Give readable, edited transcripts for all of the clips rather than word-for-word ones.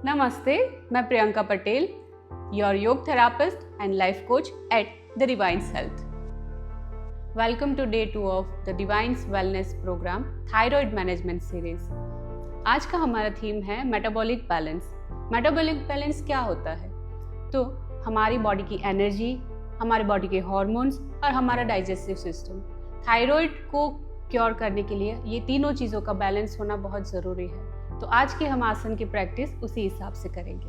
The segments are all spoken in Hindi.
नमस्ते, मैं प्रियंका पटेल, your योग therapist and life coach at the Divines Health. Welcome to day 2 of the Divines Wellness Program Thyroid Management Series. आज का हमारा थीम है मेटाबॉलिक बैलेंस. मेटाबॉलिक बैलेंस क्या होता है? तो हमारी बॉडी की एनर्जी, हमारी बॉडी के हार्मोन्स और हमारा डाइजेस्टिव सिस्टम. थायराइड को क्योर करने के लिए ये तीनों चीज़ों का बैलेंस होना बहुत ज़रूरी है. तो आज की हम आसन की प्रैक्टिस उसी हिसाब से करेंगे.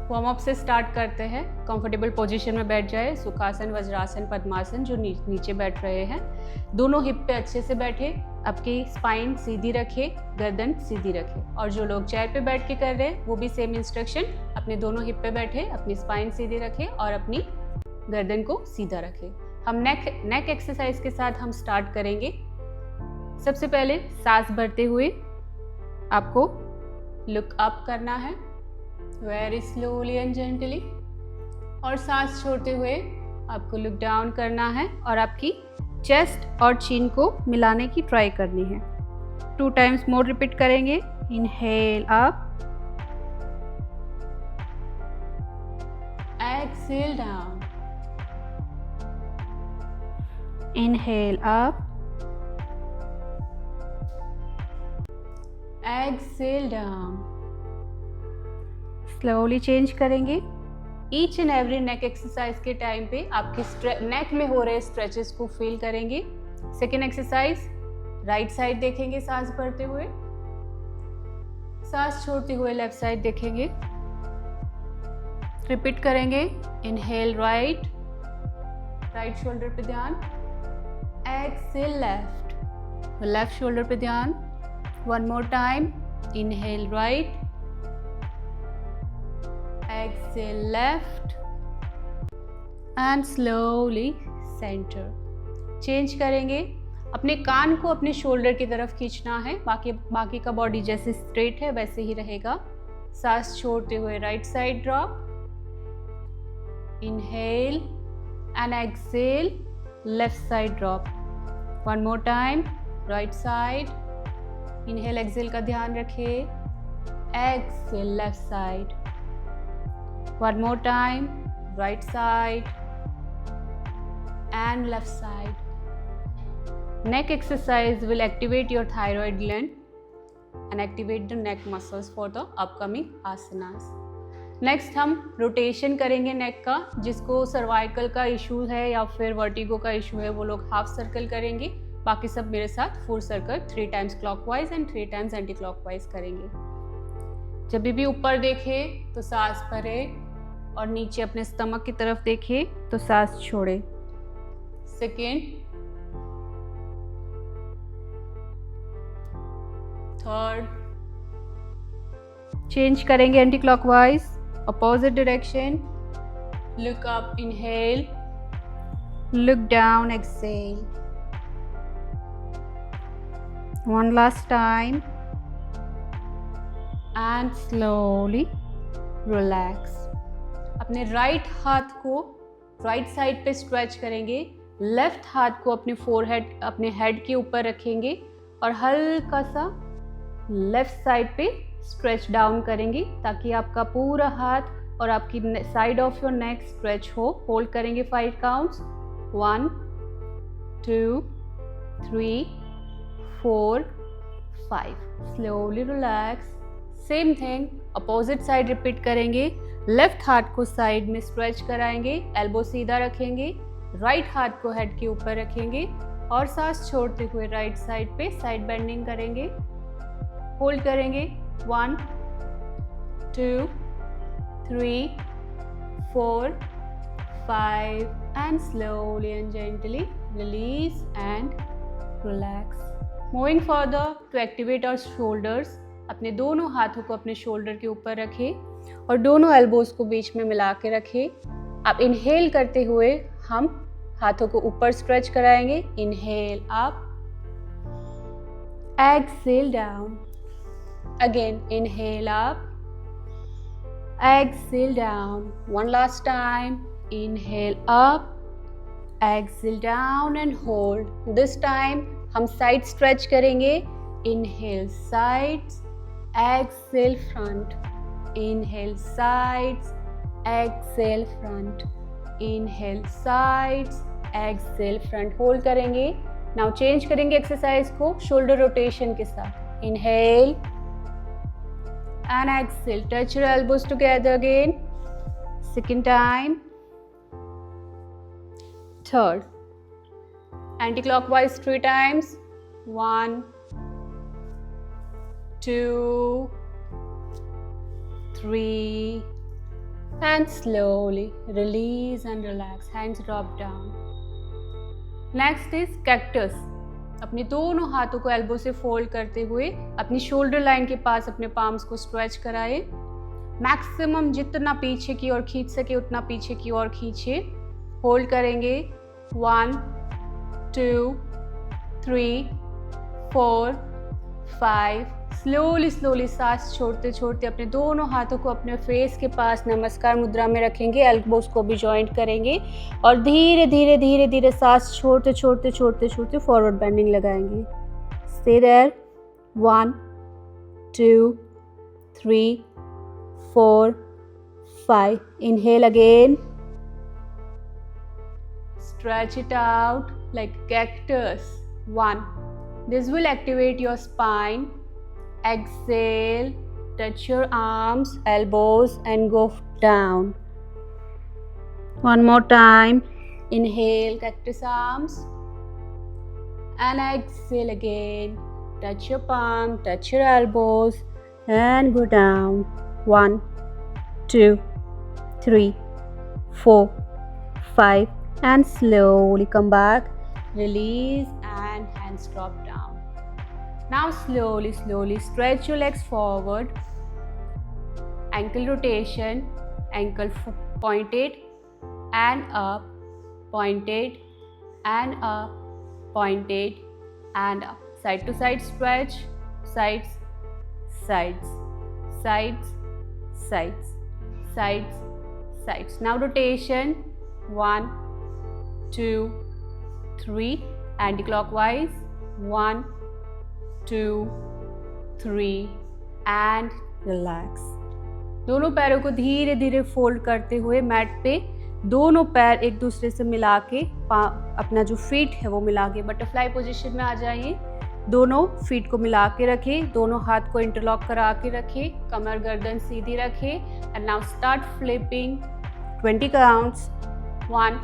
वार्म अप से स्टार्ट करते हैं. कंफर्टेबल पोजीशन में बैठ जाए. सुखासन, वज्रासन, पद्मासन जो नीचे बैठ रहे हैं. दोनों हिप पे अच्छे से बैठे. आपकी स्पाइन सीधी रखें, गर्दन सीधी रखें. और जो लोग चेयर पे बैठ के कर रहे हैं वो भी सेम इंस्ट्रक्शन. अपने दोनों हिप पे बैठे, अपनी स्पाइन सीधी रखें और अपनी गर्दन को सीधा रखें. हम नेक एक्सरसाइज के साथ हम स्टार्ट करेंगे. सबसे पहले सांस भरते हुए आपको लुक अप करना है वेरी स्लोली एंड जेंटली, और सांस छोड़ते हुए आपको लुक डाउन करना है और आपकी चेस्ट और चिन को मिलाने की ट्राई करनी है. 2 टाइम्स मोर रिपीट करेंगे. Inhale up, exhale down, inhale up, exhale down. Slowly change करेंगे. Each and every neck exercise के टाइम पे आपके नेक में हो रहे स्ट्रेचेस को फील करेंगे. सेकेंड एक्सरसाइज, राइट साइड देखेंगे सांस भरते हुए, सांस छोड़ते हुए लेफ्ट साइड देखेंगे. रिपीट करेंगे. इनहेल राइट, राइट शोल्डर पे ध्यान. एक्सहेल लेफ्ट, लेफ्ट शोल्डर पे ध्यान. One more time. Inhale right, exhale left and slowly center. Change करेंगे. अपने कान को अपने शोल्डर की तरफ खींचना है. बाकी का बॉडी जैसे स्ट्रेट है वैसे ही रहेगा. सांस छोड़ते हुए right side drop. Inhale and exhale, left side drop. One more time. Right side. Inhale exhale का ध्यान रखें. Exhale left side. One more time. Right side and left side. Neck exercise will activate your thyroid gland and activate the neck muscles for the upcoming asanas. Next हम रोटेशन करेंगे नेक का. जिसको सर्वाइकल का इशू है या फिर वर्टिगो का इशू है वो लोग हाफ सर्कल करेंगे. बाकी सब मेरे साथ full circle 3 times clockwise and 3 times anti clockwise करेंगे. जब भी ऊपर देखे तो सांस भरे और नीचे अपने स्टमक की तरफ देखे तो सांस छोड़े. Second, third. चेंज करेंगे anti clockwise, opposite direction. Look up, inhale, look down, exhale. One last time and slowly relax. अपने राइट हाथ को राइट साइड पे स्ट्रेच करेंगे. लेफ्ट हाथ को अपने फोरहेड, अपने हेड के ऊपर रखेंगे और हल्का सा लेफ्ट साइड पे स्ट्रेच डाउन करेंगे ताकि आपका पूरा हाथ और आपकी side of your neck stretch हो. होल्ड करेंगे 5 counts. 1 2 3 4 5. Slowly relax. Same thing opposite side repeat करेंगे. लेफ्ट हाथ को साइड में स्ट्रेच कराएंगे. एल्बो सीधा रखेंगे. राइट हाथ को हेड के ऊपर रखेंगे और सांस छोड़ते हुए राइट साइड पे साइड बेंडिंग करेंगे. होल्ड करेंगे. 1 2 3 4 5 and slowly and gently release and relax. Moving further to activate our shoulders. अपने दोनों हाथों को अपने शोल्डर के ऊपर रखें और दोनों एल्बोज को बीच में मिला के रखें. आप इनहेल करते हुए हम हाथों को ऊपर स्ट्रेच कराएंगे. Inhale up, exhale down. Again inhale up, exhale down. One last time. Inhale up, exhale down and hold. This time हम साइड स्ट्रेच करेंगे. Inhale sides, exhale front, inhale sides, exhale front, inhale sides, exhale front. Hold करेंगे. नाउ चेंज करेंगे एक्सरसाइज को शोल्डर रोटेशन के साथ. Inhale and exhale, touch your elbows together again. Second time, third, anti-clockwise 3 times. 1, 2, 3, and slowly release and relax. Hands drop down. Next is cactus. अपने दोनों हाथों को एल्बो से फोल्ड करते हुए अपनी शोल्डर लाइन के पास अपने पाम्स को स्ट्रेच कराए. मैक्सिमम जितना पीछे की ओर खींच सके उतना पीछे की ओर खींचे. होल्ड करेंगे. 1, 2, 3, 4, 5. स्लोली सांस छोड़ते छोड़ते अपने दोनों हाथों को अपने फेस के पास नमस्कार मुद्रा में रखेंगे. एल्बोस को भी जॉइंट करेंगे और धीरे धीरे सांस छोड़ते फॉरवर्ड बेंडिंग लगाएंगे. Stay there. 1, 2, 3, 4, 5. Inhale again. Stretch it out like cactus. 1. This will activate your spine. Exhale, touch your arms, elbows and go down. One more time. Inhale, cactus arms. And exhale again. Touch your palm, touch your elbows and go down. 1, 2, 3, 4, 5. And slowly come back. Release and hands drop down. Now slowly stretch your legs forward. Ankle rotation, ankle pointed and up, pointed and up, pointed and up. Side to side stretch, sides, sides, sides, sides, sides, sides. Now rotation. 1, 2, 3. Anti-clockwise. 1, 2, 3 and relax. दोनों पैरों को धीरे धीरे फोल्ड करते हुए मैट पे दोनों पैर एक दूसरे से मिला के अपना जो फीट है वो मिला के बटरफ्लाई पोजीशन में आ जाइए. दोनों फीट को मिला के रखें. दोनों हाथ को इंटरलॉक करा के रखें. कमर गर्दन सीधी रखें. And now start flipping. 20 counts. 1,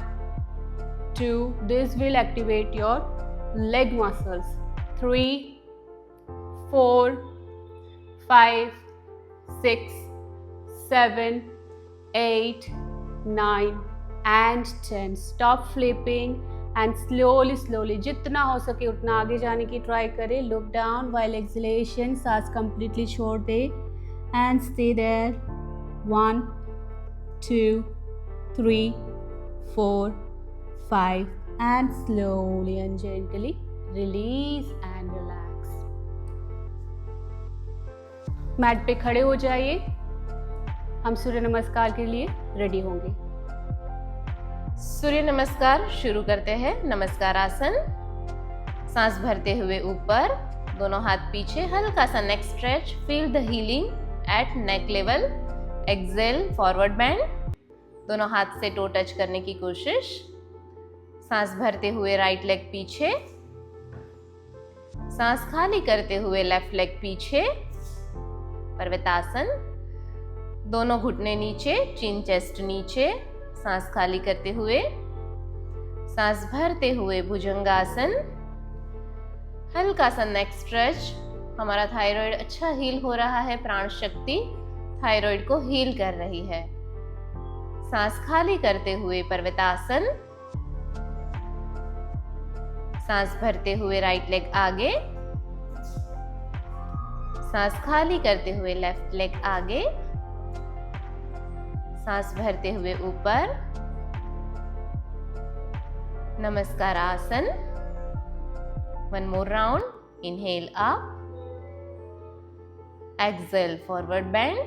2. This will activate your leg muscles. 3, 4, 5, 6, 7, 8, 9 and 10. Stop flipping and slowly जितना हो सके उतना आगे जाने की ट्राई करें. Look down while exhalation. सांस completely छोड़ दे and stay there. 1, 2, 3, 4, 5 and slowly and gently release and relax. Mat पे खड़े हो जाइए. हम सूर्य नमस्कार के लिए रेडी होंगे. सूर्य नमस्कार शुरू करते हैं. नमस्कार आसन. सांस भरते हुए ऊपर, दोनों हाथ पीछे, हल्का सा neck stretch. Feel the healing at neck level. Exhale, forward bend. दोनों हाथ से टो टच करने की कोशिश. सांस भरते हुए राइट लेग पीछे. सांस खाली करते हुए लेफ्ट लेग पीछे. पर्वतासन. दोनों घुटने नीचे, चिन चेस्ट नीचे. सांस खाली करते हुए. सांस भरते हुए भुजंगासन. हल्का सा नेक स्ट्रेच. हमारा थायराइड अच्छा हील हो रहा है. प्राण शक्ति थायराइड को हील कर रही है. सांस खाली करते हुए पर्वतासन. सांस भरते हुए राइट लेग आगे. सांस खाली करते हुए लेफ्ट लेग आगे. सांस भरते हुए ऊपर. नमस्कार आसन. One more round. Inhale up. Exhale, forward bend.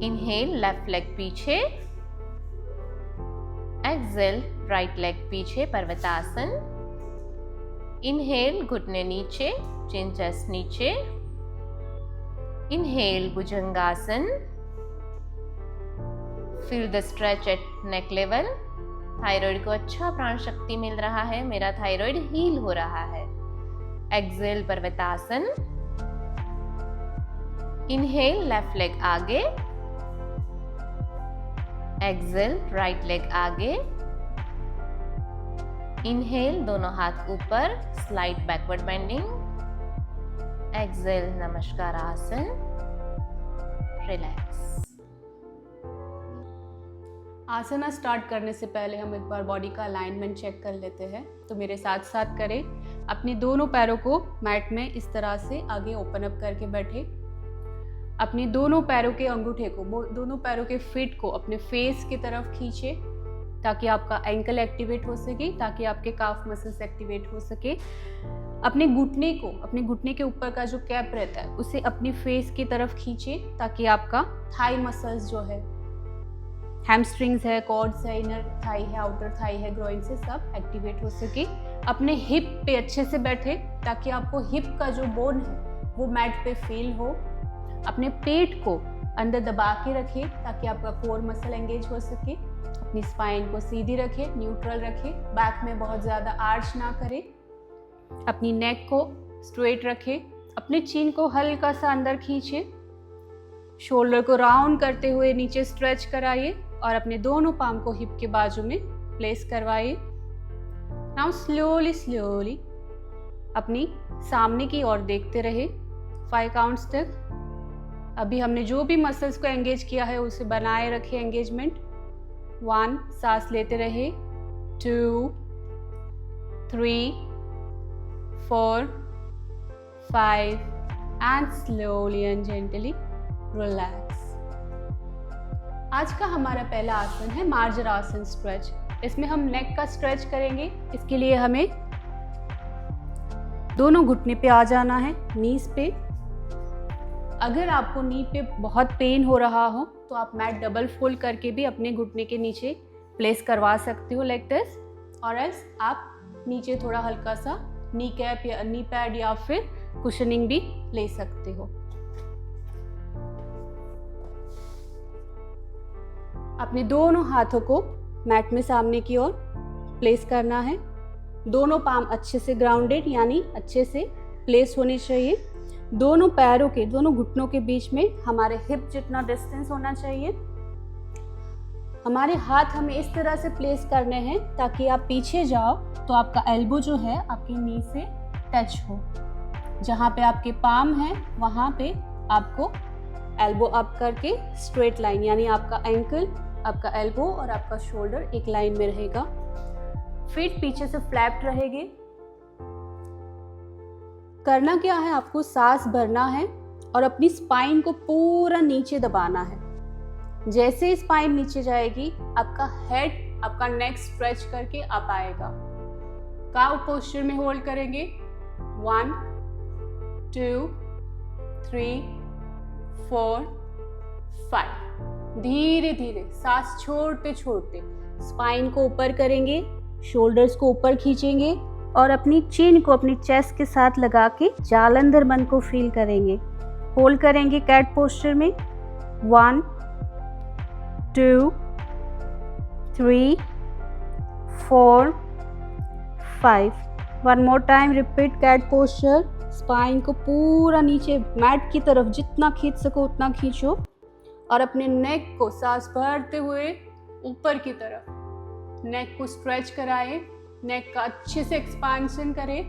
Inhale, left leg पीछे. Exhale, right leg पीछे, पर्वतासन. Inhale, घुटने नीचे. चिन चेस्ट नीचे। Inhale Bhujangasana, feel the stretch at neck level. Thyroid को अच्छा प्राण शक्ति मिल रहा है, मेरा थायराइड हील हो रहा है। एक्सेल पर्वतासन। इनहेल लेफ्ट लेग आगे, एक्सेल राइट लेग आगे। इनहेल दोनों हाथ ऊपर, स्लाइड बैकवर्ड बेंडिंग। एक्सेल नमस्कार आसन, रिलैक्स। आसना स्टार्ट करने से पहले हम एक बार बॉडी का अलाइनमेंट चेक कर लेते हैं। तो मेरे साथ साथ करें। अपने दोनों पैरों को मैट में इस तरह से आगे ओपन अप करके बैठे। अपने दोनों पैरों के अंगूठे को, दोनों पैरों के फीट को अपने फेस की तरफ खींचे ताकि आपका एंकल एक्टिवेट हो सके, ताकि आपके काफ मसल्स एक्टिवेट हो सके। अपने घुटने को, अपने घुटने के ऊपर का जो कैप रहता है उसे अपने फेस की तरफ खींचे ताकि आपका थाई मसल्स जो है, हैमस्ट्रिंग्स है, कॉर्ड्स है, इनर थाई है, आउटर थाई है, ग्रोइन से सब एक्टिवेट हो सके। अपने हिप पे अच्छे से बैठे ताकि आपको हिप का जो बोन है वो मैट पे फील हो। अपने पेट को अंदर दबा के रखें ताकि आपका कोर मसल एंगेज हो सके। अपनी स्पाइन को सीधी रखें, न्यूट्रल रखें, बैक में बहुत ज़्यादा आर्च ना करें। अपनी नेक को स्ट्रेट रखें, अपने चीन को हल्का सा अंदर खींचे, शोल्डर को राउंड करते हुए नीचे स्ट्रेच कराइए और अपने दोनों पाम को हिप के बाजू में प्लेस करवाइए। नाउ स्लोली स्लोली अपनी सामने की ओर देखते रहे 5 काउंट्स तक। अभी हमने जो भी मसल्स को एंगेज किया है उसे बनाए रखे एंगेजमेंट। 1, सांस लेते रहे, 2, 3, 4, 5 and slowly and gently relax. आज का हमारा पहला आसन है मार्जरासन स्ट्रेच। इसमें हम नेक का स्ट्रेच करेंगे। इसके लिए हमें दोनों घुटने पे आ जाना है, नीज पे। अगर आपको नी पे बहुत पेन हो रहा हो तो आप मैट डबल फोल्ड करके भी अपने घुटने के नीचे प्लेस करवा सकते हो लाइक दिस, और एल्स आप नीचे थोड़ा हल्का सा नी कैप या नी पैड या फिर कुशनिंग भी ले सकते हो। अपने दोनों हाथों को मैट में सामने की ओर प्लेस करना है। दोनों पाम अच्छे से ग्राउंडेड यानी अच्छे से प्लेस होने चाहिए। दोनों पैरों के, दोनों घुटनों के बीच में हमारे हिप जितना डिस्टेंस होना चाहिए। हमारे हाथ हमें इस तरह से प्लेस करने हैं ताकि आप पीछे जाओ तो आपका एल्बो जो है आपकी नी से टच हो। जहाँ पे आपके पाम है वहाँ पे आपको एल्बो अप करके स्ट्रेट लाइन, यानी आपका एंकल, आपका एल्बो और आपका शोल्डर एक लाइन में रहेगा। फीट पीछे से फ्लैप्ड रहेंगे। करना क्या है, आपको सांस भरना है और अपनी स्पाइन को पूरा नीचे दबाना है। जैसे ही स्पाइन नीचे जाएगी आपका हेड, आपका नेक स्ट्रेच करके अप आएगा। काउ पोस्चर में होल्ड करेंगे। 1, 2, 3, 4, 5। धीरे धीरे सांस छोड़ते छोड़ते स्पाइन को ऊपर करेंगे, शोल्डर्स को ऊपर खींचेंगे और अपनी चिन को अपनी चेस्ट के साथ लगा के जालंधर बंद को फील करेंगे। होल्ड करेंगे कैट पोस्चर में। 1, 2, 3, 4, 5। One more time repeat cat posture. Spine को पूरा नीचे मैट की तरफ जितना खींच सको उतना खींचो और अपने नेक को सांस भरते हुए ऊपर की तरफ नेक को स्ट्रेच कराएं। नेक का अच्छे से एक्सपांशन करें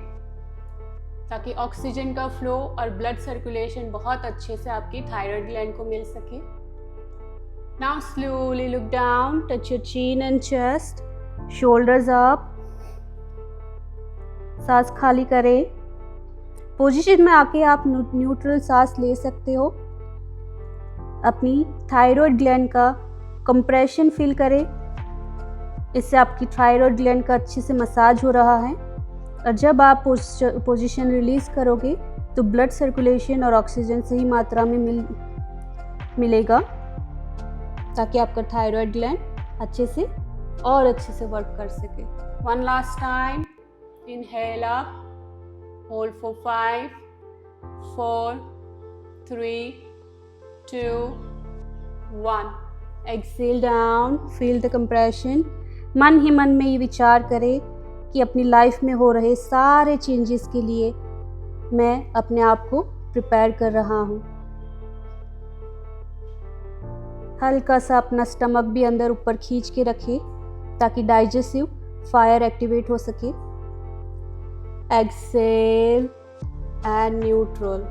ताकि ऑक्सीजन का फ्लो और ब्लड सर्कुलेशन बहुत अच्छे से आपकी थायराइड ग्लैंड को मिल सके। Now slowly look down, touch your चीन एंड चेस्ट, शोल्डर्स अप। सांस खाली करें। पोजीशन में आके आप न्यूट्रल सांस ले सकते हो। अपनी थायराइड ग्लैंड का कंप्रेशन फील करें। इससे आपकी थायराइड ग्लैंड का अच्छे से मसाज हो रहा है। और जब आप पोजीशन रिलीज करोगे तो ब्लड सर्कुलेशन और ऑक्सीजन सही मात्रा में मिलेगा ताकि आपका थायराइड ग्लैंड अच्छे से और अच्छे से वर्क कर सके। 1 last time, inhale up, hold for 5, 4, 3, 2, 1. Exhale down, feel the compression. मन ही मन में ये विचार करें कि अपनी लाइफ में हो रहे सारे चेंजेस के लिए मैं अपने आप को प्रिपेयर कर रहा हूँ। हल्का सा अपना स्टमक भी अंदर ऊपर खींच के रखें ताकि डाइजेस्टिव फायर एक्टिवेट हो सके। Exhale and neutral.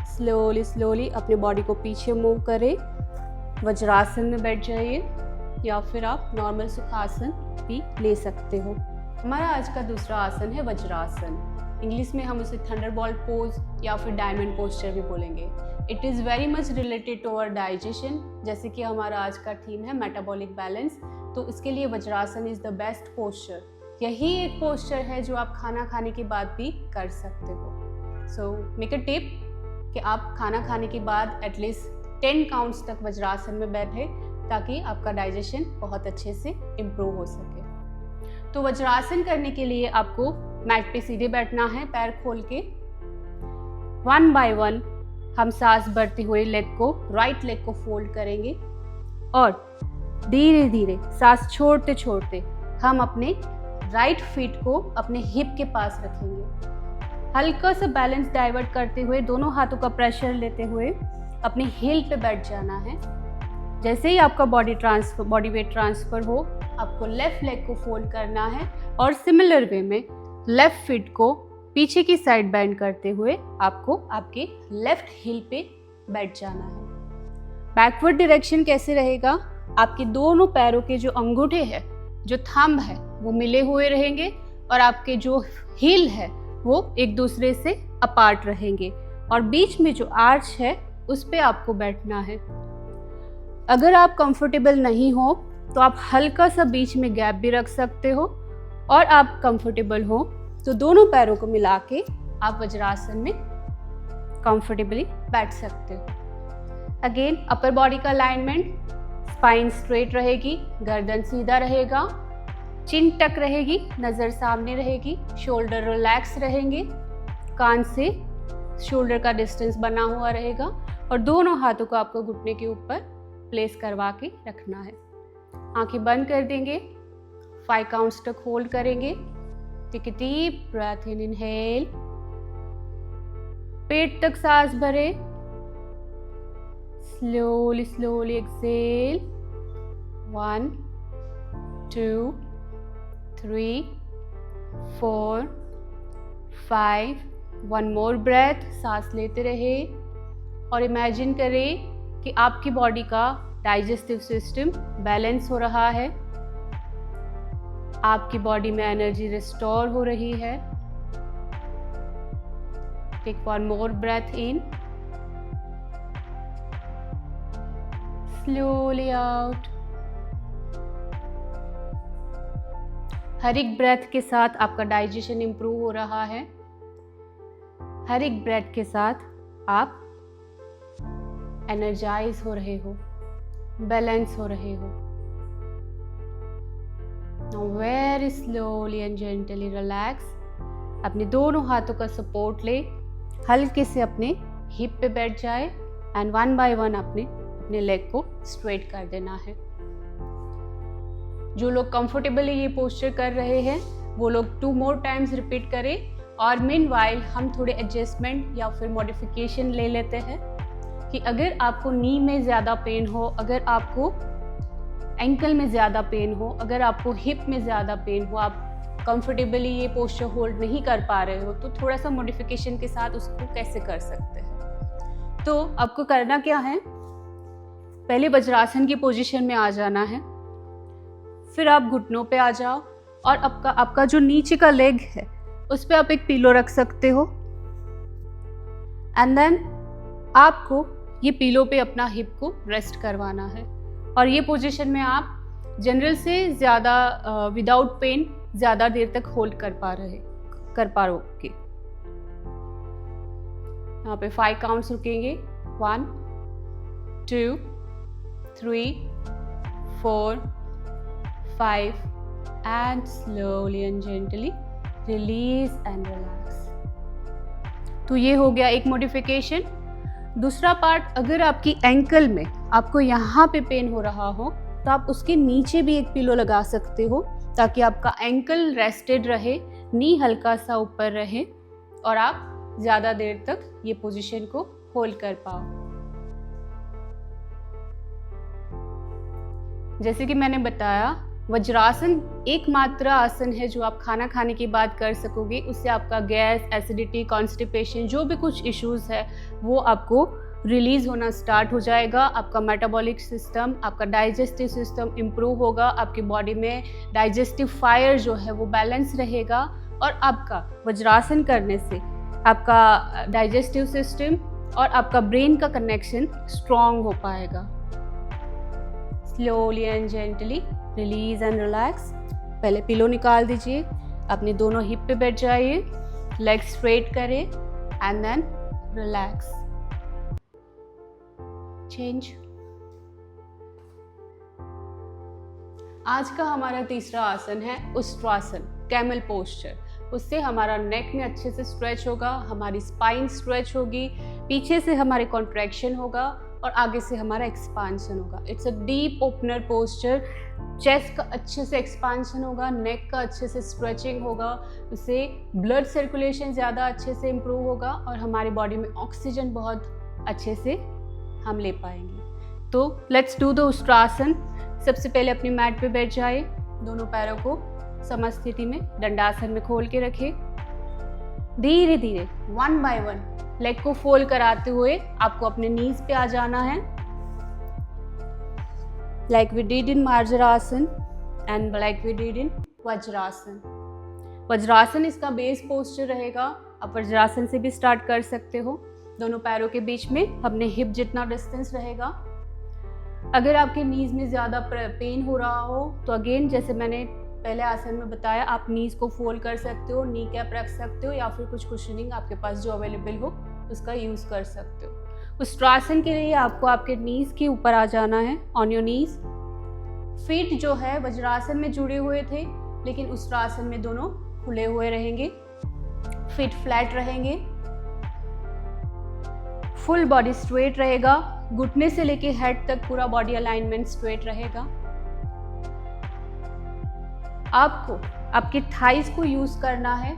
Slowly slowly अपने बॉडी को पीछे मूव करें। वज्रासन में बैठ जाइए या फिर आप नॉर्मल सुखासन भी ले सकते हो। हमारा आज का दूसरा आसन है वज्रासन। इंग्लिश में हम उसे थंडरबॉल्ट पोज या फिर डायमंड पोस्चर भी बोलेंगे। It is very much related to our digestion, जैसे कि हमारा आज का थीम है मेटाबॉलिक बैलेंस, तो इसके लिए vajrasana is the best posture. यही एक पोस्चर है जो आप खाना खाने के बाद भी कर सकते हो। सो मेक अ टिप कि आप खाना खाने के बाद एटलीस्ट 10 काउंट्स तक वज्रासन में बैठे ताकि आपका डाइजेशन बहुत अच्छे से इम्प्रूव हो सके। तो वज्रासन करने के लिए आपको मैट पे सीधे बैठना है, पैर खोल के। 1 बाय 1 हम सांस भरते हुए राइट लेग को फोल्ड करेंगे और धीरे धीरे सांस छोड़ते छोड़ते हम अपने राइट फीट को अपने हिप के पास रखेंगे। हल्का सा बैलेंस डाइवर्ट करते हुए दोनों हाथों का प्रेशर लेते हुए अपने हिल पे बैठ जाना है। जैसे ही आपका बॉडी वेट ट्रांसफर हो, आपको लेफ्ट लेग को फोल्ड करना है और सिमिलर वे में लेफ्ट फीट को पीछे की साइड बेंड करते हुए आपको आपके लेफ्ट हिल पे बैठ जाना है। बैकवर्ड डायरेक्शन कैसे रहेगा? आपके दोनों पैरों के जो अंगूठे हैं, जो थंब है, वो मिले हुए रहेंगे और आपके जो हील है वो एक दूसरे से अपार्ट रहेंगे और बीच में जो आर्च है उस पे आपको बैठना है। अगर आप कंफर्टेबल नहीं हो तो आप हल्का सा बीच में गैप भी रख सकते हो और आप कंफर्टेबल हो तो दोनों पैरों को मिला के आप वज्रासन में कंफर्टेबली बैठ सकते हो। अगेन अपर बॉडी का अलाइनमेंट, स्पाइन स्ट्रेट रहेगी, गर्दन सीधा रहेगा, चिन टक रहेगी, नज़र सामने रहेगी, शोल्डर रिलैक्स रहेंगे, कान से शोल्डर का डिस्टेंस बना हुआ रहेगा और दोनों हाथों को आपको घुटने के ऊपर प्लेस करवा के रखना है। आंखें बंद कर देंगे, 5 काउंट्स तक होल्ड करेंगे। Take a deep breath in, inhale, पेट तक सांस भरे, slowly slowly exhale, 1 2 3 4 5, 1 more breath. सांस लेते रहे और इमेजिन करें कि आपकी बॉडी का डाइजेस्टिव सिस्टम बैलेंस हो रहा है, आपकी बॉडी में एनर्जी रिस्टोर हो रही है। Take 1 more breath in, slowly out. हर एक ब्रेथ के साथ आपका डाइजेशन इंप्रूव हो रहा है। हर एक ब्रेथ के साथ आप एनर्जाइज हो रहे हो, बैलेंस हो रहे हो। Now very slowly and gently relax. अपने दोनों हाथों का सपोर्ट ले, हल्के से अपने हिप पे बैठ जाए एंड 1 बाय 1 अपने लेग को स्ट्रेट कर देना है। जो लोग कंफर्टेबली ये पोस्चर कर रहे हैं वो लोग 2 मोर टाइम्स रिपीट करें और मीनवाइल हम थोड़े एडजस्टमेंट या फिर मॉडिफिकेशन ले लेते हैं कि अगर आपको नी में ज़्यादा पेन हो, अगर आपको एंकल में ज़्यादा पेन हो, अगर आपको हिप में ज़्यादा पेन हो, आप कंफर्टेबली ये पोस्चर होल्ड नहीं कर पा रहे हो, तो थोड़ा सा मॉडिफिकेशन के साथ उसको कैसे कर सकते हैं। तो आपको करना क्या है, पहले वज्रासन की पोजीशन में आ जाना है, फिर आप घुटनों पे आ जाओ और आपका जो नीचे का लेग है उस पर आप एक पिलो रख सकते हो एंड देन आपको ये पिलो पे अपना हिप को रेस्ट करवाना है और ये पोजीशन में आप जनरल से ज़्यादा विदाउट पेन ज़्यादा देर तक होल्ड कर पाओगे। यहाँ पे 5 काउंट्स रुकेंगे, 1 2 3 4 5 and slowly and gently release and relax. तो ये हो गया एक मॉडिफिकेशन। दूसरा पार्ट, अगर आपकी एंकल में आपको यहाँ पे पेन हो रहा हो तो आप उसके नीचे भी एक पिलो लगा सकते हो ताकि आपका एंकल रेस्टेड रहे, नी हल्का सा ऊपर रहे और आप ज़्यादा देर तक ये पोजीशन को होल्ड कर पाओ। जैसे कि मैंने बताया, वज्रासन एकमात्र आसन है जो आप खाना खाने के बाद कर सकोगे। उससे आपका गैस, एसिडिटी, कॉन्स्टिपेशन, जो भी कुछ इश्यूज है वो आपको रिलीज होना स्टार्ट हो जाएगा। आपका मेटाबॉलिक सिस्टम, आपका डाइजेस्टिव सिस्टम इम्प्रूव होगा, आपकी बॉडी में डाइजेस्टिव फायर जो है वो बैलेंस रहेगा और आपका वज्रासन करने से आपका डाइजेस्टिव सिस्टम और आपका ब्रेन का कनेक्शन स्ट्रॉन्ग हो पाएगा। Slowly and gently release and relax. पहले पिलो निकाल दीजिए, अपने दोनों हिप पे बैठ जाइए, लेग स्ट्रेट करें एंड देन रिलैक्स। चेंज। आज का हमारा तीसरा आसन है उष्ट्रासन, कैमल पोस्चर। उससे हमारा नेक में अच्छे से स्ट्रेच होगा, हमारी स्पाइन स्ट्रेच होगी, पीछे से हमारे कॉन्ट्रैक्शन होगा और आगे से हमारा एक्सपांशन होगा। It's a deep opener posture. Chest का अच्छे से एक्सपांशन होगा, नेक का अच्छे से स्ट्रेचिंग होगा, उससे ब्लड सर्कुलेशन ज़्यादा अच्छे से इम्प्रूव होगा और हमारी बॉडी में ऑक्सीजन बहुत अच्छे से हम ले पाएंगे। तो लेट्स डू द उष्ट्रासन। सबसे पहले अपनी मैट पे बैठ जाए, दोनों पैरों को समस्थिति में दंडासन में खोल के रखें। धीरे धीरे 1 बाय 1 लेग को फोल्ड कराते हुए आपको अपने नीज पे आ जाना है, like we did in Marjarasana and like we did in Vajrasana. Vajrasana इसका बेस पोस्चर रहेगा। आप वज्रासन से भी स्टार्ट कर सकते हो। दोनों पैरों के बीच में अपने हिप जितना डिस्टेंस रहेगा। अगर आपके नीज में ज़्यादा पेन हो रहा हो तो अगेन, जैसे मैंने पहले आसन में बताया, आप नीज को फोल्ड कर सकते हो, नी कैप रख सकते हो या फिर कुछ कुशनिंग आपके पास जो अवेलेबल हो उसका यूज़ कर सकते हो। उष्ट्रासन के लिए आपको आपके नीज के ऊपर आ जाना है, ऑन योर नीज। फीट जो है वज्रासन में जुड़े हुए थे लेकिन उष्ट्रासन में दोनों खुले हुए रहेंगे, फीट फ्लैट रहेंगे, फुल बॉडी स्ट्रेट रहेगा, घुटने से लेके हेड तक पूरा बॉडी अलाइनमेंट स्ट्रेट रहेगा। आपको आपके थाइस को यूज करना है,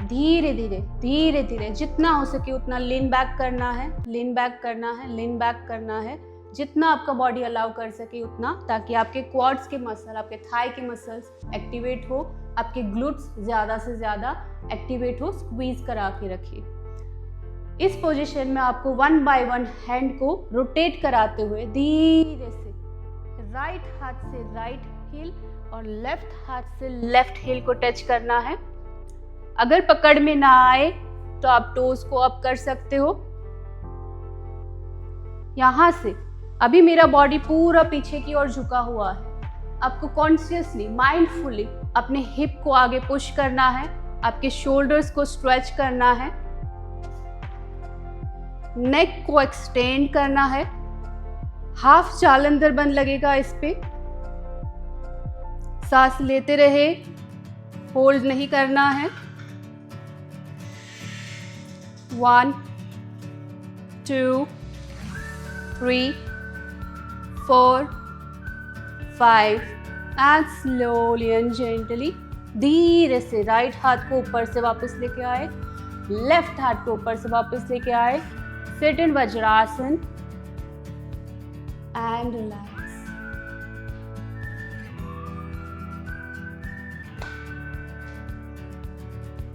धीरे धीरे धीरे धीरे जितना हो सके उतना लीन बैक करना है, लीन बैक करना है, लीन बैक करना है, जितना आपका बॉडी अलाउ कर सके उतना, ताकि आपके क्वाड्स के मसल, आपके थाई के मसल्स एक्टिवेट हो, आपके ग्लूट्स ज़्यादा से ज़्यादा एक्टिवेट हो। स्क्वीज करा के रखिए। इस पोजीशन में आपको 1 बाय 1 हैंड को रोटेट कराते हुए धीरे से राइट हाथ से राइट हील और लेफ्ट हाथ से लेफ्ट हील को टच करना है। अगर पकड़ में ना आए तो आप टोज को अप कर सकते हो। यहां से अभी मेरा बॉडी पूरा पीछे की ओर झुका हुआ है। आपको कॉन्शियसली, माइंडफुली अपने हिप को आगे पुश करना है, आपके शोल्डर्स को स्ट्रेच करना है, नेक को एक्सटेंड करना है। हाफ जालंधर बंद लगेगा इस पे। सांस लेते रहे, होल्ड नहीं करना है। 1 2 3 4 5 एंड स्लोली एंड जेंटली धीरे से राइट हाथ को ऊपर से वापस लेके आए, लेफ्ट हाथ को ऊपर से वापस लेके आए। Sit in Vajrasan and relax.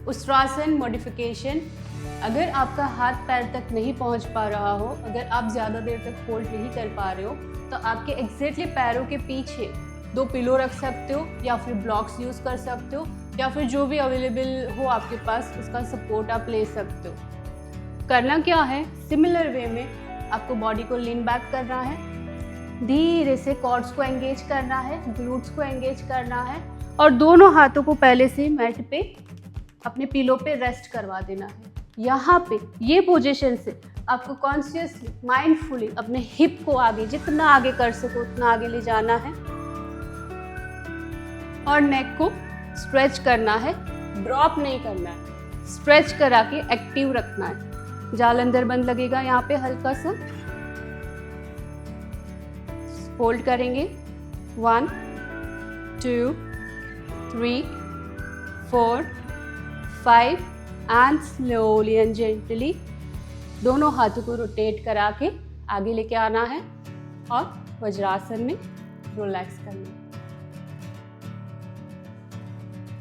Ushtrasana modification. अगर आपका हाथ पैर तक नहीं पहुंच पा रहा हो, अगर आप ज़्यादा देर तक होल्ड नहीं कर पा रहे हो, तो आपके एग्जैक्टली पैरों के पीछे 2 पिलो रख सकते हो या फिर ब्लॉक्स यूज़ कर सकते हो या फिर जो भी अवेलेबल हो आपके पास उसका सपोर्ट आप ले सकते हो। करना क्या है, सिमिलर वे में आपको बॉडी को लीन बैक करना है, धीरे से कॉर्ड्स को एंगेज करना है, ग्लूट्स को एंगेज करना है और दोनों हाथों को पहले से मैट पे अपने पिलो पे रेस्ट करवा देना है। यहाँ पे ये पोजीशन से आपको कॉन्शियसली, माइंडफुली अपने हिप को आगे, जितना आगे कर सको उतना आगे ले जाना है और नेक को स्ट्रेच करना है, ड्रॉप नहीं करना है। स्ट्रेच करा के एक्टिव रखना है। जाल अंदर बंद लगेगा, यहाँ पे हल्का सा होल्ड करेंगे। 1 2 3 4 5 एंड स्लोली एंड जेंटली दोनों हाथों को रोटेट करा के आगे लेके आना है और वज्रासन में रिलैक्स करना है।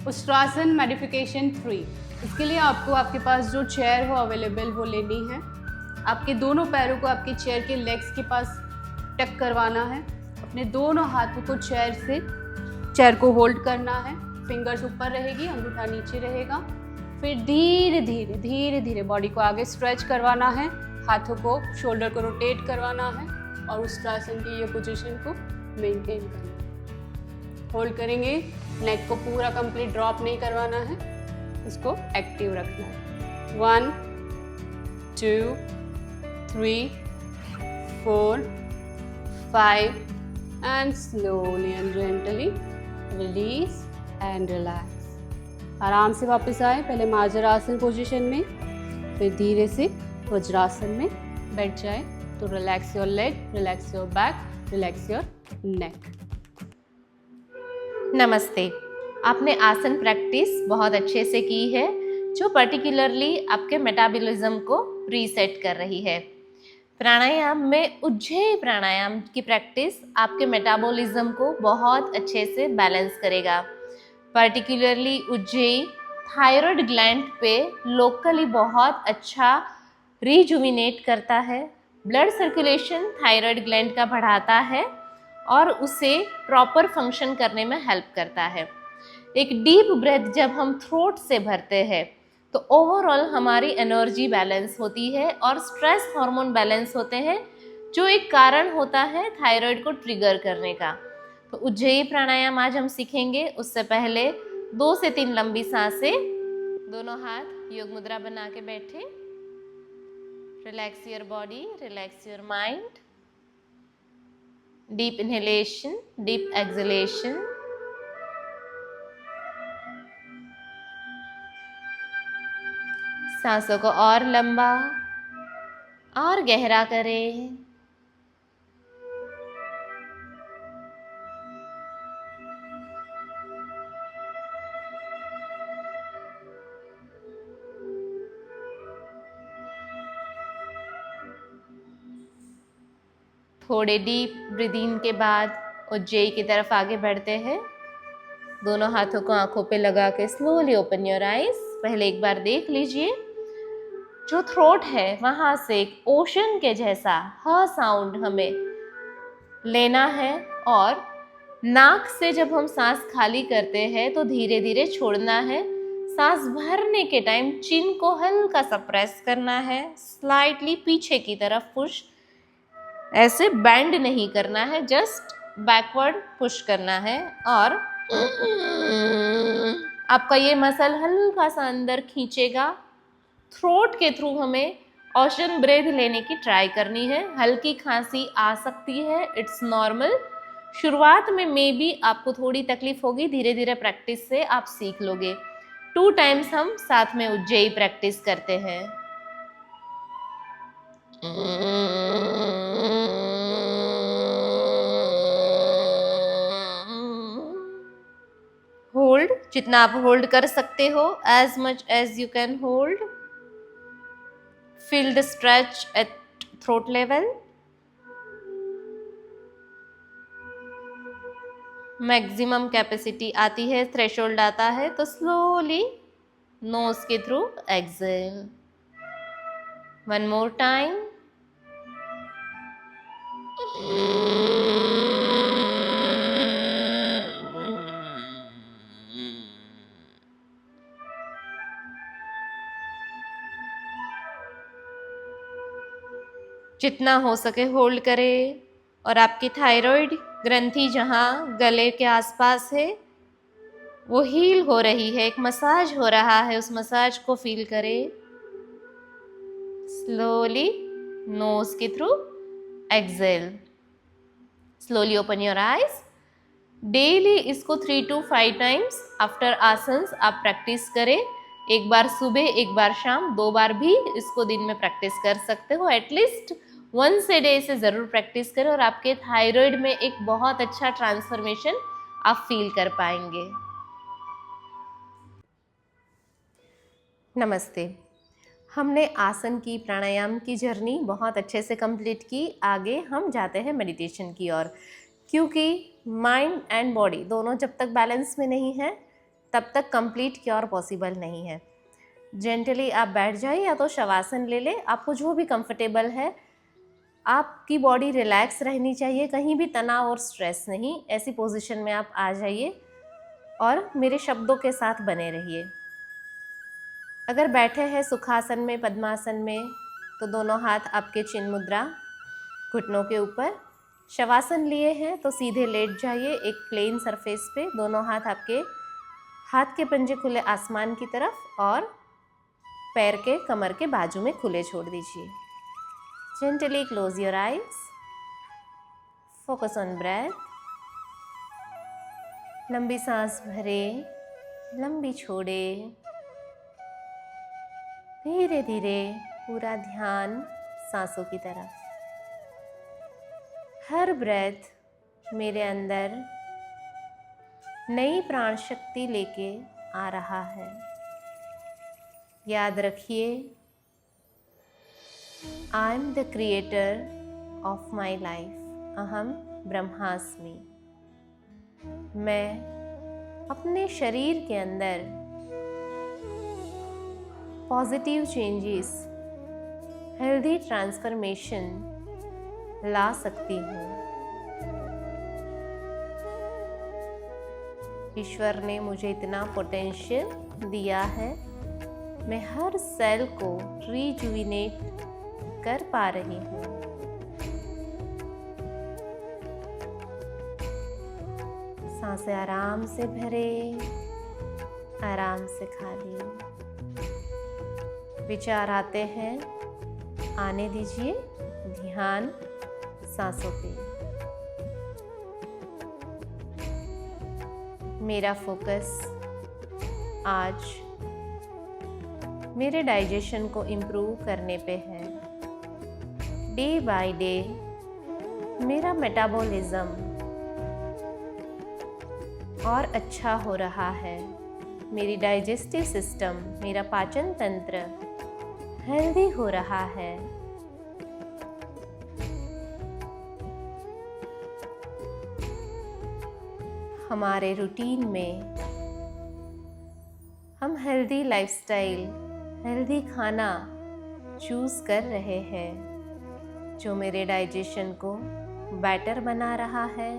उष्ट्रासन मॉडिफिकेशन 3, इसके लिए आपको आपके पास जो चेयर हो अवेलेबल वो लेनी है। आपके दोनों पैरों को आपके चेयर के लेग्स के पास टक करवाना है। अपने दोनों हाथों को चेयर को होल्ड करना है। फिंगर्स ऊपर रहेगी, अंगूठा नीचे रहेगा। फिर धीरे धीरे बॉडी को आगे स्ट्रेच करवाना है, हाथों को शोल्डर को रोटेट करवाना है और उष्ट्रासन की ये पोजीशन को मेंटेन करना है। होल्ड करेंगे, नेक को पूरा कंप्लीट ड्रॉप नहीं करवाना है, उसको एक्टिव रखना है। 1 2 3 4 5 and slowly and gently release and relax. आराम से वापस आए, पहले मार्जरासन पोजीशन में, फिर धीरे से वज्रासन में बैठ जाए। तो relax your leg, relax your back, relax your neck. नमस्ते। आपने आसन प्रैक्टिस बहुत अच्छे से की है, जो पर्टिकुलरली आपके मेटाबॉलिज्म को रीसेट कर रही है। प्राणायाम में उज्जयी प्राणायाम की प्रैक्टिस आपके मेटाबॉलिज्म को बहुत अच्छे से बैलेंस करेगा। पर्टिकुलरली उज्जयी थायराइड ग्लैंड पे लोकली बहुत अच्छा रिजुविनेट करता है, ब्लड सर्कुलेशन थायराइड ग्लैंड का बढ़ाता है और उसे प्रॉपर फंक्शन करने में हेल्प करता है। एक डीप ब्रेथ जब हम थ्रोट से भरते हैं तो ओवरऑल हमारी एनर्जी बैलेंस होती है और स्ट्रेस हार्मोन बैलेंस होते हैं, जो एक कारण होता है थायराइड को ट्रिगर करने का। तो उज्जयी प्राणायाम आज हम सीखेंगे। उससे पहले 2 से 3 लंबी सांसें, दोनों हाथ योग मुद्रा बना के बैठे। Relax your body, relax your mind. Deep inhalation, deep exhalation. सांसों को और लंबा और गहरा करें। थोड़े डीप ब्रीदिंग के बाद उज्जयी की तरफ आगे बढ़ते हैं। दोनों हाथों को आंखों पे लगा के स्लोली ओपन योर आईज। पहले एक बार देख लीजिए, जो थ्रोट है वहाँ से एक ओशन के जैसा ह साउंड हमें लेना है और नाक से जब हम सांस खाली करते हैं तो धीरे धीरे छोड़ना है। सांस भरने के टाइम चिन को हल्का सा प्रेस करना है, स्लाइटली पीछे की तरफ पुश, ऐसे बेंड नहीं करना है, जस्ट बैकवर्ड पुश करना है। और आपका ये मसल हल्का सा अंदर खींचेगा। थ्रोट के थ्रू हमें ओशन ब्रेथ लेने की ट्राई करनी है। हल्की खांसी आ सकती है, इट्स नॉर्मल। शुरुआत में मे बी आपको थोड़ी तकलीफ होगी, धीरे धीरे प्रैक्टिस से आप सीख लोगे। 2 टाइम्स हम साथ में उज्जयी प्रैक्टिस करते हैं। होल्ड, जितना आप होल्ड कर सकते हो, as much as you can hold. Feel the stretch at throat level. Maximum capacity आती है, थ्रेशोल्ड आता है तो स्लोली नोज के थ्रू एक्सेल। 1 more time. जितना हो सके होल्ड करें और आपकी थायराइड ग्रंथि जहाँ गले के आसपास है वो हील हो रही है, एक मसाज हो रहा है, उस मसाज को फील करें। स्लोली नोज के through exhale. Slowly open your eyes. Daily इसको 3 to 5 टाइम्स आफ्टर आसन्स आप प्रैक्टिस करें। एक बार सुबह, एक बार शाम, 2 बार भी इसको दिन में प्रैक्टिस कर सकते हो। एटलीस्ट 1 डे से ज़रूर प्रैक्टिस करो और आपके थायराइड में एक बहुत अच्छा ट्रांसफॉर्मेशन आप फील कर पाएंगे। नमस्ते। हमने आसन की, प्राणायाम की जर्नी बहुत अच्छे से कंप्लीट की। आगे हम जाते हैं मेडिटेशन की ओर, क्योंकि माइंड एंड बॉडी दोनों जब तक बैलेंस में नहीं है तब तक कंप्लीट क्योर पॉसिबल नहीं है। जेंटली आप बैठ जाइए या तो शवासन ले ले, आपको जो भी कंफर्टेबल है। आपकी बॉडी रिलैक्स रहनी चाहिए, कहीं भी तनाव और स्ट्रेस नहीं। ऐसी पोजीशन में आप आ जाइए और मेरे शब्दों के साथ बने रहिए। अगर बैठे हैं सुखासन में, पद्मासन में, तो दोनों हाथ आपके चिन्ह मुद्रा घुटनों के ऊपर। शवासन लिए हैं तो सीधे लेट जाइए एक प्लेन सरफेस पे। दोनों हाथ आपके हाथ के पंजे खुले आसमान की तरफ और पैर के कमर के बाजू में खुले छोड़ दीजिए। Gently close your eyes, focus on breath. लंबी सांस भरे, लंबी छोड़े। धीरे धीरे पूरा ध्यान सांसों की तरफ। हर ब्रेथ मेरे अंदर नई प्राण शक्ति लेके आ रहा है। याद रखिए, I am the creator of my life. अहम ब्रह्मास्मि। मैं अपने शरीर के अंदर पॉजिटिव चेंजेस, हेल्दी ट्रांसफॉर्मेशन ला सकती हूँ। ईश्वर ने मुझे इतना पोटेंशियल दिया है, मैं हर सेल को रिजुविनेट कर पा रही हूँ। सांसें आराम से भरे, आराम से खाली। विचार आते हैं, आने दीजिए। ध्यान सांसों पे। मेरा फोकस आज मेरे डाइजेशन को इम्प्रूव करने पे है। डे बाय डे मेरा मेटाबॉलिज्म और अच्छा हो रहा है। मेरी डाइजेस्टिव सिस्टम, मेरा पाचन तंत्र हेल्दी हो रहा है। हमारे रूटीन में हम हेल्दी लाइफस्टाइल, हेल्दी खाना चूज कर रहे हैं, जो मेरे डाइजेशन को बेटर बना रहा है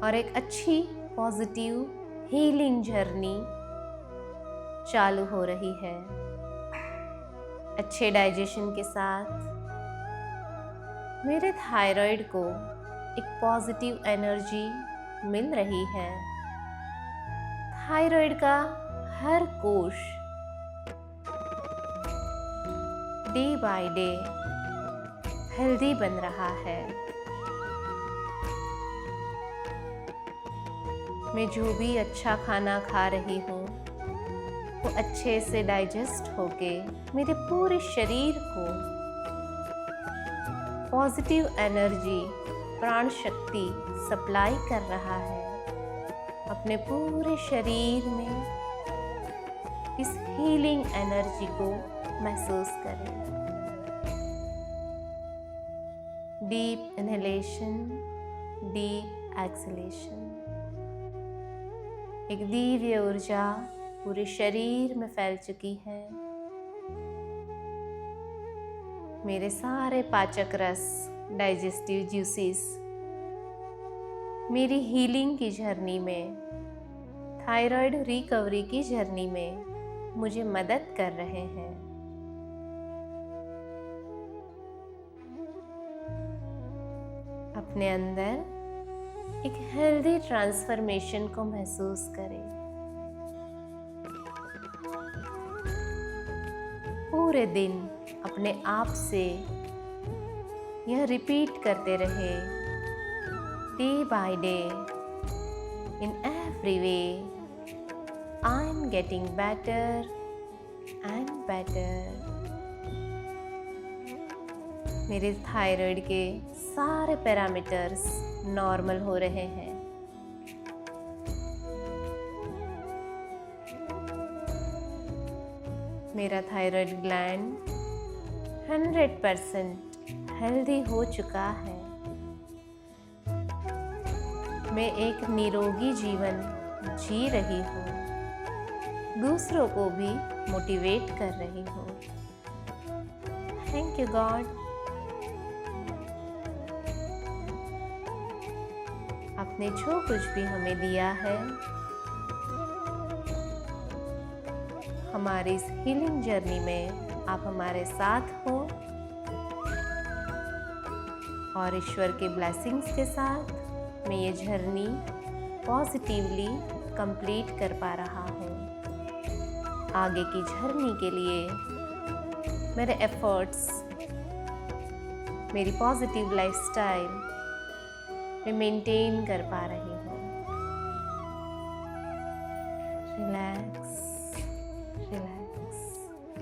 और एक अच्छी पॉजिटिव हीलिंग जर्नी चालू हो रही है। अच्छे डाइजेशन के साथ मेरे थायराइड को एक पॉजिटिव एनर्जी मिल रही है। थायराइड का हर कोश डे बाय डे हेल्दी बन रहा है। मैं जो भी अच्छा खाना खा रही हूँ वो अच्छे से डाइजेस्ट होके मेरे पूरे शरीर को पॉजिटिव एनर्जी, प्राण शक्ति सप्लाई कर रहा है। अपने पूरे शरीर में इस हीलिंग एनर्जी को महसूस करें। Deep inhalation, deep exhalation. एक दिव्य ऊर्जा पूरे शरीर में फैल चुकी है। मेरे सारे पाचक रस, डाइजेस्टिव जूसेस मेरी हीलिंग की जर्नी में, थायराइड रिकवरी की जर्नी में मुझे मदद कर रहे हैं। अपने अंदर एक हेल्दी ट्रांसफॉर्मेशन को महसूस करें। पूरे दिन अपने आप से यह रिपीट करते रहे। Day by day, in every way, I am getting better and better. मेरे थायराइड के सारे पैरामीटर्स नॉर्मल हो रहे हैं। मेरा थायराइड ग्लैंड 100% हेल्दी हो चुका है। मैं एक निरोगी जीवन जी रही हूँ, दूसरों को भी मोटिवेट कर रही हूँ। Thank you God. आपने जो कुछ भी हमें दिया है, हमारी इस हीलिंग जर्नी में आप हमारे साथ हो और ईश्वर के ब्लेसिंग्स के साथ मैं ये जर्नी पॉजिटिवली कंप्लीट कर पा रहा हूँ। आगे की जर्नी के लिए मेरे एफर्ट्स, मेरी पॉजिटिव लाइफस्टाइल मैं मेंटेन कर पा रही हूँ। Relax relax.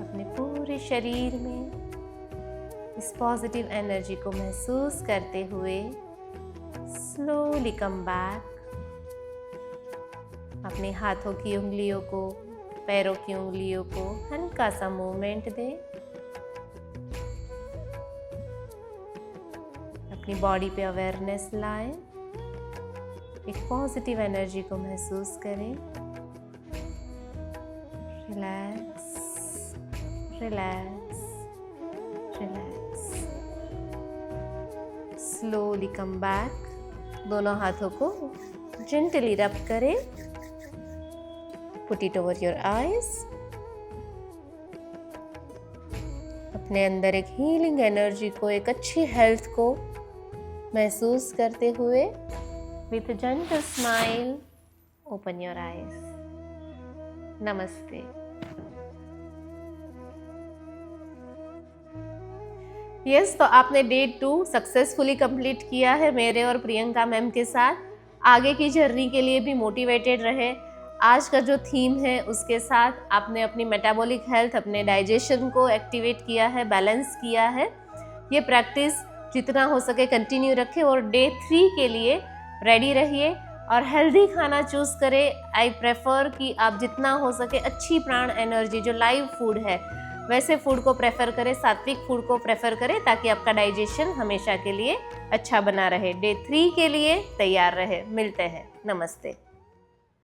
अपने पूरे शरीर में इस पॉजिटिव एनर्जी को महसूस करते हुए स्लोली कम बैक। अपने हाथों की उंगलियों को, पैरों की उंगलियों को हल्का सा मूवमेंट दें। अपनी बॉडी पे अवेयरनेस लाएं। एक पॉजिटिव एनर्जी को महसूस करें। Relax relax relax. Slowly come back. दोनों हाथों को जेंटली रब करें। Put it over your eyes. अपने अंदर एक हीलिंग एनर्जी को, एक अच्छी हेल्थ को महसूस करते हुए with a gentle smile open your eyes. नमस्ते। यस, तो आपने डे 2 सक्सेसफुली कंप्लीट किया है मेरे और प्रियंका मैम के साथ। आगे की जर्नी के लिए भी मोटिवेटेड रहे। आज का जो थीम है उसके साथ आपने अपनी मेटाबॉलिक हेल्थ, अपने डाइजेशन को एक्टिवेट किया है, बैलेंस किया है। ये प्रैक्टिस जितना हो सके कंटिन्यू रखें और डे 3 के लिए रेडी रहिए और हेल्दी खाना चूज़ करें। आई प्रेफर कि आप जितना हो सके अच्छी प्राण एनर्जी, जो लाइव फूड है वैसे फूड को प्रेफर करें, सात्विक फूड को प्रेफर करें, ताकि आपका डाइजेशन हमेशा के लिए अच्छा बना रहे। डे 3 के लिए तैयार रहे। मिलते हैं। नमस्ते।